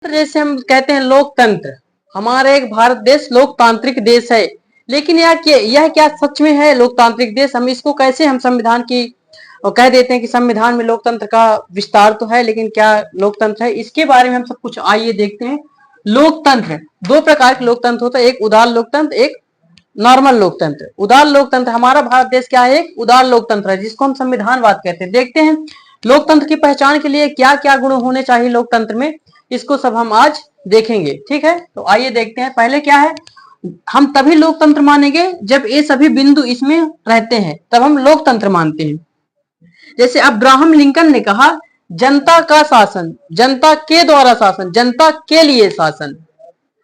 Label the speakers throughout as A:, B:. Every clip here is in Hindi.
A: जैसे हम कहते हैं लोकतंत्र, हमारा एक भारत देश लोकतांत्रिक देश है, लेकिन यह क्या सच में है लोकतांत्रिक देश? हम इसको कैसे हम संविधान की और कह देते हैं कि संविधान में लोकतंत्र का विस्तार तो है, लेकिन क्या लोकतंत्र है? इसके बारे में हम सब कुछ आइए देखते हैं। लोकतंत्र, दो प्रकार के लोकतंत्र होता है, एक उदार लोकतंत्र, एक नॉर्मल लोकतंत्र। उदार लोकतंत्र, हमारा भारत देश क्या है? एक उदार लोकतंत्र है, जिसको हम संविधानवाद कहते हैं। देखते हैं लोकतंत्र की पहचान के लिए क्या क्या गुण होने चाहिए लोकतंत्र में, इसको सब हम आज देखेंगे। ठीक है, तो आइए देखते हैं। पहले क्या है, हम तभी लोकतंत्र मानेंगे जब ये सभी बिंदु इसमें रहते हैं, तब हम लोकतंत्र मानते हैं। जैसे अब्राहम लिंकन ने कहा, जनता का शासन, जनता के द्वारा शासन, जनता के लिए शासन।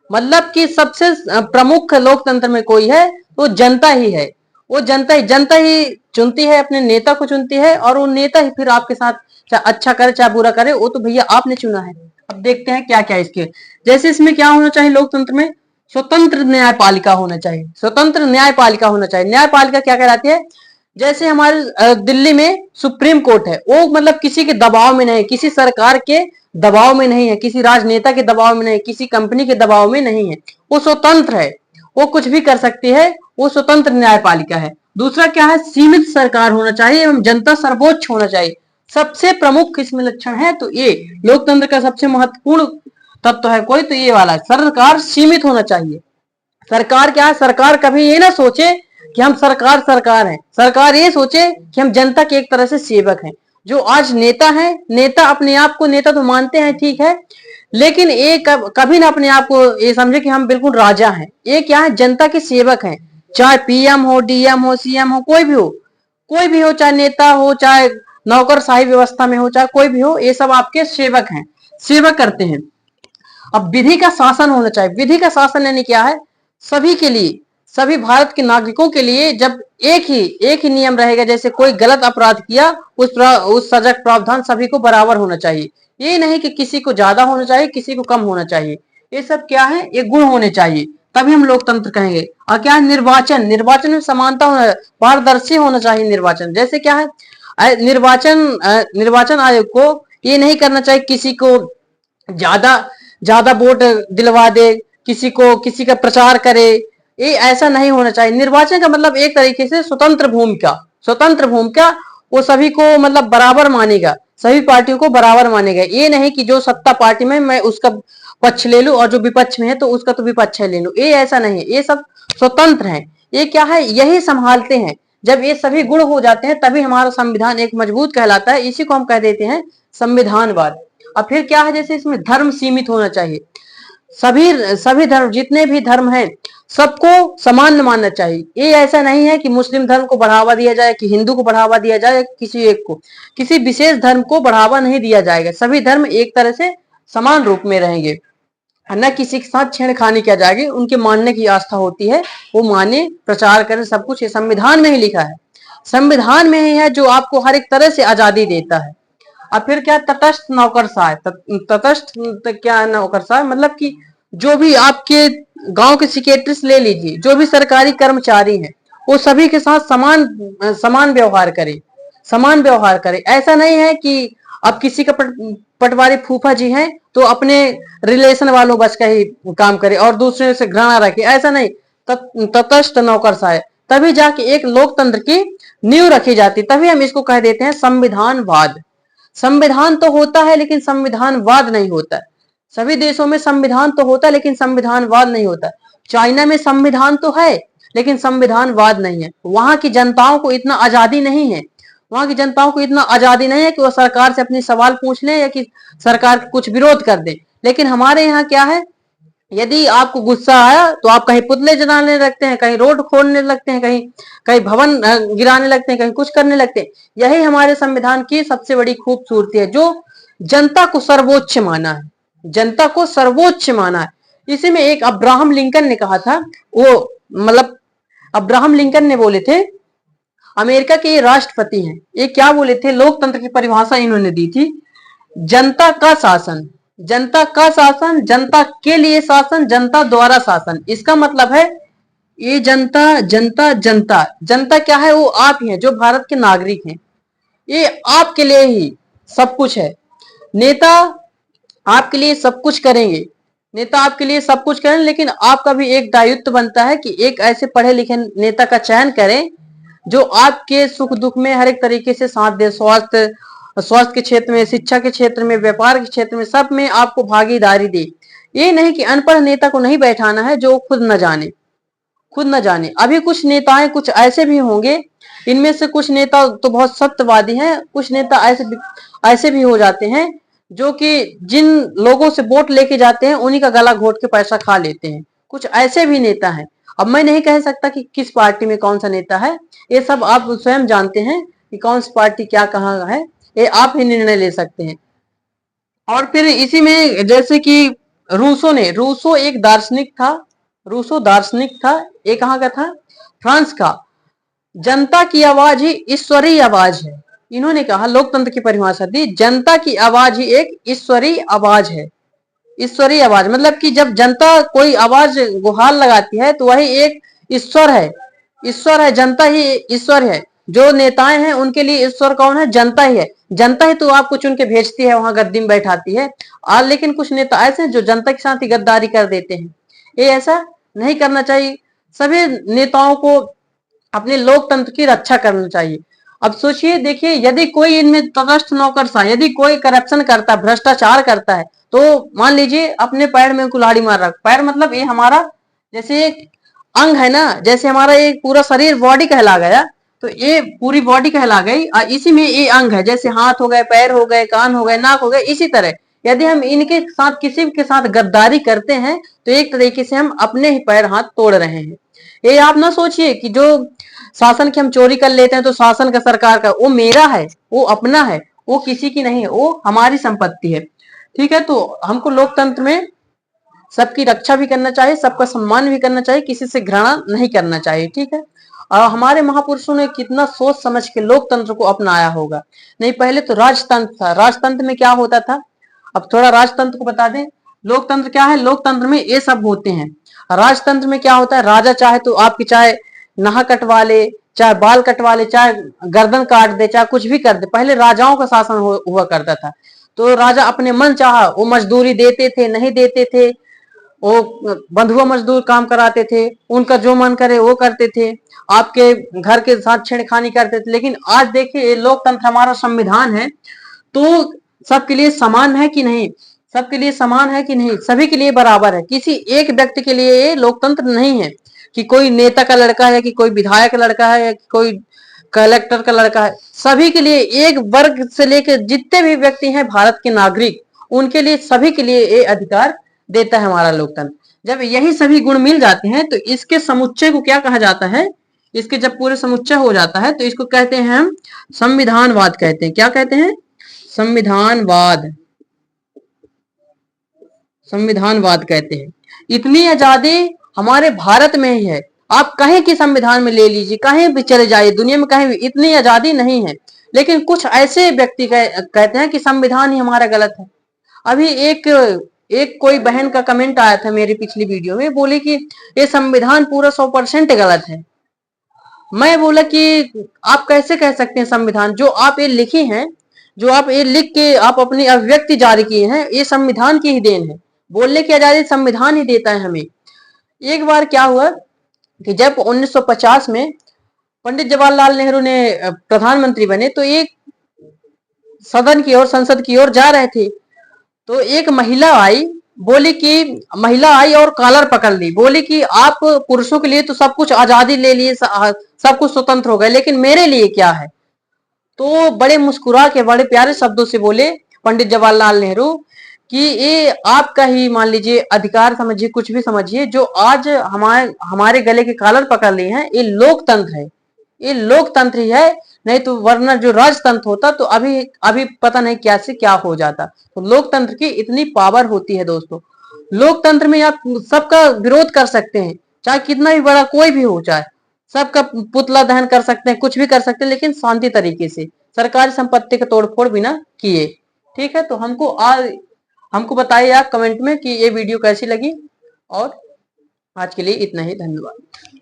A: मतलब कि सबसे प्रमुख लोकतंत्र में कोई है तो जनता ही है। वो जनता ही चुनती है, अपने नेता को चुनती है, और वो नेता ही फिर आपके साथ चाहे अच्छा करे चाहे बुरा करे, वो तो भैया आपने चुना है। अब देखते हैं क्या क्या इसके। जैसे इसमें क्या होना चाहिए लोकतंत्र में, स्वतंत्र न्यायपालिका होना चाहिए। स्वतंत्र न्यायपालिका होना चाहिए। न्यायपालिका क्या कहलाती है? जैसे हमारे दिल्ली में सुप्रीम कोर्ट है, वो मतलब किसी के दबाव में नहीं, किसी सरकार के दबाव में नहीं है, किसी राजनेता के दबाव में नहीं, किसी कंपनी के दबाव में नहीं है, वो स्वतंत्र है, वो कुछ भी कर सकती है, वो स्वतंत्र न्यायपालिका है। दूसरा क्या है, सीमित सरकार होना चाहिए एवं जनता सर्वोच्च होना चाहिए। सबसे प्रमुख इसमें लक्षण है तो ये लोकतंत्र का सबसे महत्वपूर्ण तत्व है कोई तो ये वाला, सरकार सीमित होना चाहिए। सरकार क्या है, सरकार कभी ये ना सोचे कि हम सरकार है, सरकार ये सोचे कि हम जनता के एक तरह से सेवक हैं। जो आज नेता है, नेता अपने आप को नेता तो मानते हैं, ठीक है, लेकिन ये कभी ना अपने आप को ये समझे कि हम बिल्कुल राजा हैं। ये क्या है, जनता के सेवक हैं। चाहे पीएम हो, डीएम हो, सीएम हो, कोई भी हो, कोई भी हो, चाहे नेता हो, चाहे नौकरशाही व्यवस्था में हो, चाहे कोई भी हो, ये सब आपके सेवक हैं, सेवक करते हैं। अब विधि का शासन होना चाहिए। विधि का शासन यानी क्या है, सभी के लिए, सभी भारत के नागरिकों के लिए जब एक ही नियम रहेगा। जैसे कोई गलत अपराध किया, उस सजा का प्रावधान सभी को बराबर होना चाहिए। ये नहीं कि किसी को ज्यादा होना चाहिए, किसी को कम होना चाहिए। ये सब क्या है, ये गुण होने चाहिए, तभी हम लोकतंत्र कहेंगे। और क्या है, निर्वाचन, निर्वाचन में समानता होना, पारदर्शी होना चाहिए निर्वाचन। जैसे क्या है, निर्वाचन आयोग को ये नहीं करना चाहिए किसी को ज्यादा ज्यादा वोट दिलवा दे, किसी का प्रचार करे, ये ऐसा नहीं होना चाहिए। निर्वाचन का मतलब एक तरीके से स्वतंत्र भूमिका, स्वतंत्र भूमिका, वो सभी को मतलब बराबर मानेगा, सभी पार्टियों को बराबर मानेगा। ये नहीं कि जो सत्ता पार्टी में मैं उसका पक्ष ले लूं और जो विपक्ष में है तो उसका तो विपक्ष ले लूं, ये ऐसा नहीं है। ये सब स्वतंत्र है। ये क्या है, यही संभालते हैं। जब ये सभी गुण हो जाते हैं तभी हमारा संविधान एक मजबूत कहलाता है। इसी को हम कह देते हैं संविधानवाद। और फिर क्या है, जैसे इसमें धर्म सीमित होना चाहिए। सभी धर्म, जितने भी धर्म हैं, सबको समान मानना चाहिए। ये ऐसा नहीं है कि मुस्लिम धर्म को बढ़ावा दिया जाए, कि हिंदू को बढ़ावा दिया जाए, किसी एक को, किसी विशेष धर्म को बढ़ावा नहीं दिया जाएगा। सभी धर्म एक तरह से समान रूप में रहेंगे, न किसी के साथ छेड़खानी किया जाएगी। उनके मानने की आस्था होती है, वो माने, प्रचार करें, सब कुछ ये संविधान में ही लिखा है। संविधान में ही है जो आपको हर एक तरह से आजादी देता है। और फिर क्या, तटस्थ नौकरशाह। तटस्थ क्या है, नौकरशाह मतलब कि जो भी आपके गांव के सेक्रेटरी ले लीजिए, जो भी सरकारी कर्मचारी हैं, वो सभी के साथ समान समान व्यवहार करे, समान व्यवहार करे। ऐसा नहीं है कि अब किसी का पटवारी फूफा जी हैं तो अपने रिलेशन वालों बच का ही काम करे और दूसरे से घृणा रखे, ऐसा नहीं। तटस्थ नौकरशाह, तभी जाके एक लोकतंत्र की नींव रखी जाती, तभी हम इसको कह देते हैं संविधानवाद। संविधान तो होता है लेकिन संविधानवाद नहीं होता। सभी देशों में संविधान तो होता है लेकिन संविधानवाद नहीं होता। चाइना में संविधान तो है लेकिन संविधानवाद नहीं है। वहां की जनताओं को इतना आजादी नहीं है, वहां की जनताओं को इतना आजादी नहीं है कि वो सरकार से अपनी सवाल पूछ ले या कि सरकार कुछ विरोध कर दे। लेकिन हमारे यहाँ क्या है, यदि आपको गुस्सा आया तो आप कहीं पुतले जलाने लगते हैं, कहीं रोड खोदने लगते हैं, कहीं कहीं भवन गिराने लगते हैं, कहीं कुछ करने लगते हैं। यही हमारे संविधान की सबसे बड़ी खूबसूरती है, जो जनता को सर्वोच्च माना है, जनता को सर्वोच्च माना है। इसी में एक अब्राहम लिंकन ने कहा था, वो मतलब अब्राहम लिंकन ने बोले थे, अमेरिका के ये राष्ट्रपति हैं, ये क्या बोले थे, लोकतंत्र की परिभाषा इन्होंने दी थी, जनता का शासन, जनता का शासन, जनता के लिए शासन, जनता द्वारा शासन। इसका मतलब है ये जनता जनता जनता जनता क्या है, वो आप ही हैं जो भारत के नागरिक हैं। ये आपके लिए ही सब कुछ है। नेता आपके लिए सब कुछ करेंगे, नेता आपके लिए सब कुछ करें, लेकिन आपका भी एक दायित्व बनता है कि एक ऐसे पढ़े लिखे नेता का चयन करें जो आपके सुख दुख में हर एक तरीके से साथ दे। स्वास्थ्य स्वास्थ्य के क्षेत्र में, शिक्षा के क्षेत्र में, व्यापार के क्षेत्र में, सब में आपको भागीदारी दे। ये नहीं कि अनपढ़ नेता को नहीं बैठाना है जो खुद न जाने, खुद न जाने। अभी कुछ नेताएं कुछ ऐसे भी होंगे, इनमें से कुछ नेता तो बहुत सत्यवादी हैं, कुछ नेता ऐसे भी हो जाते हैं जो कि जिन लोगों से वोट लेके जाते हैं उन्हीं का गला घोट के पैसा खा लेते हैं। कुछ ऐसे भी नेता हैं। अब मैं नहीं कह सकता कि किस पार्टी में कौन सा नेता है, ये सब आप स्वयं जानते हैं कि कौन सी पार्टी क्या कहाँ है, ये आप ही निर्णय ले सकते हैं। और फिर इसी में जैसे कि रूसो एक दार्शनिक था, रूसो दार्शनिक था, ये कहाँ का था? फ्रांस का। जनता की आवाज ही ईश्वरीय आवाज है, इन्होंने कहा। लोकतंत्र की परिभाषा दी, जनता की आवाज ही एक ईश्वरीय आवाज है। ईश्वरीय आवाज मतलब कि जब जनता कोई आवाज गुहार लगाती है तो वही एक ईश्वर है, ईश्वर है, जनता ही ईश्वर है। जो नेताएं हैं उनके लिए ईश्वर कौन है? जनता ही है। जनता ही तो आपको चुन के भेजती है, वहां गद्दी में बैठाती है। और लेकिन कुछ नेता ऐसे हैं जो जनता के साथ ही गद्दारी कर देते हैं। ये ऐसा नहीं करना चाहिए। सभी नेताओं को अपने लोकतंत्र की रक्षा करना चाहिए। अब सोचिए, देखिए, यदि कोई इनमें तटस्थ नौकरशाह, यदि कोई करप्शन करता है, भ्रष्टाचार करता है, तो मान लीजिए अपने पैर में कुल्हाड़ी मार रहा, पैर मतलब ये हमारा जैसे एक अंग है ना, जैसे हमारा एक पूरा शरीर बॉडी कहला गया, तो ये पूरी बॉडी कहला गई, और इसी में ये अंग है, जैसे हाथ हो गए, पैर हो गए, कान हो गए, नाक हो गए। इसी तरह यदि हम इनके साथ किसी के साथ गद्दारी करते हैं तो एक तरीके से हम अपने ही पैर हाथ तोड़ रहे हैं। ये आप ना सोचिए कि जो शासन की हम चोरी कर लेते हैं तो शासन का, सरकार का, वो मेरा है, वो अपना है, वो किसी की नहीं है, वो हमारी संपत्ति है। ठीक है, तो हमको लोकतंत्र में सबकी रक्षा भी करना चाहिए, सबका सम्मान भी करना चाहिए, किसी से घृणा नहीं करना चाहिए। ठीक है, और हमारे महापुरुषों ने कितना सोच समझ के लोकतंत्र को अपनाया होगा। नहीं, पहले तो राजतंत्र था। राजतंत्र में क्या होता था, अब थोड़ा राजतंत्र को बता दें। लोकतंत्र क्या है? लोकतंत्र में ये सब होते हैं। राजतंत्र में क्या होता है? राजा चाहे तो आपकी चाहे नहा कटवा ले, चाहे बाल कटवा ले, चाहे गर्दन काट दे, चाहे कुछ भी कर दे। पहले राजाओं का शासन हुआ करता था। तो राजा अपने मन चाहा वो मजदूरी देते थे, नहीं देते थे, वो बंधुआ मजदूर काम कराते थे, उनका जो मन करे वो करते थे, आपके घर के साथ छेड़खानी करते थे। लेकिन आज देखिए, लोकतंत्र हमारा संविधान है, तो सबके लिए समान है कि नहीं? सबके लिए समान है कि नहीं? सभी के लिए बराबर है। किसी एक व्यक्ति के लिए ये लोकतंत्र नहीं है कि कोई नेता का लड़का है, कि कोई विधायक का लड़का है, कि कोई कलेक्टर का लड़का है। सभी के लिए, एक वर्ग से लेकर जितने भी व्यक्ति हैं भारत के नागरिक, उनके लिए, सभी के लिए ये अधिकार देता है हमारा लोकतंत्र। जब यही सभी गुण मिल जाते हैं तो इसके समुच्चय को क्या कहा जाता है? इसके जब पूरे समुच्चय हो जाता है तो इसको कहते हैं हम संविधानवाद कहते हैं। क्या कहते हैं? संविधानवाद। संविधानवाद कहते हैं। इतनी आजादी हमारे भारत में ही है। आप कहीं की संविधान में ले लीजिए, कहीं भी चले जाइए दुनिया में, कहीं भी इतनी आजादी नहीं है। लेकिन कुछ ऐसे व्यक्ति कहते हैं कि संविधान ही हमारा गलत है। अभी एक कोई बहन का कमेंट आया था मेरी पिछली वीडियो में, बोले कि ये संविधान पूरा 100% गलत है। मैं बोला कि आप कैसे कह सकते हैं? संविधान जो आप ये लिखी हैं, जो आप ये लिख के आप अपनी अभिव्यक्ति जारी किए हैं, ये संविधान की ही देन है। बोलने की आजादी संविधान ही देता है हमें। एक बार क्या हुआ कि जब 1950 में पंडित जवाहरलाल नेहरू ने प्रधानमंत्री बने, तो एक सदन की ओर, संसद की ओर जा रहे थे, तो एक महिला आई, बोली कि महिला आई और कॉलर पकड़ ली, बोली कि आप पुरुषों के लिए तो सब कुछ आजादी ले लिए, सब कुछ स्वतंत्र हो गए, लेकिन मेरे लिए क्या है? तो बड़े मुस्कुरा के, बड़े प्यारे शब्दों से बोले पंडित जवाहरलाल नेहरू कि ये आपका ही, मान लीजिए, अधिकार समझिए, कुछ भी समझिए, जो आज हमारे गले के कॉलर पकड़ लिए हैं, ये लोकतंत्र है, ये लोकतंत्र ही है। नहीं तो वरना जो राजतंत्र होता तो अभी अभी पता नहीं क्या से क्या हो जाता। तो लोकतंत्र की इतनी पावर होती है दोस्तों। लोकतंत्र में आप सबका विरोध कर सकते हैं, चाहे कितना भी बड़ा कोई भी हो, चाहे सबका पुतला दहन कर सकते हैं, कुछ भी कर सकते हैं, लेकिन शांति तरीके से, सरकारी संपत्ति का तोड़फोड़ बिना किए। ठीक है, तो हमको बताइए आप कमेंट में कि ये वीडियो कैसी लगी। और आज के लिए इतना ही, धन्यवाद।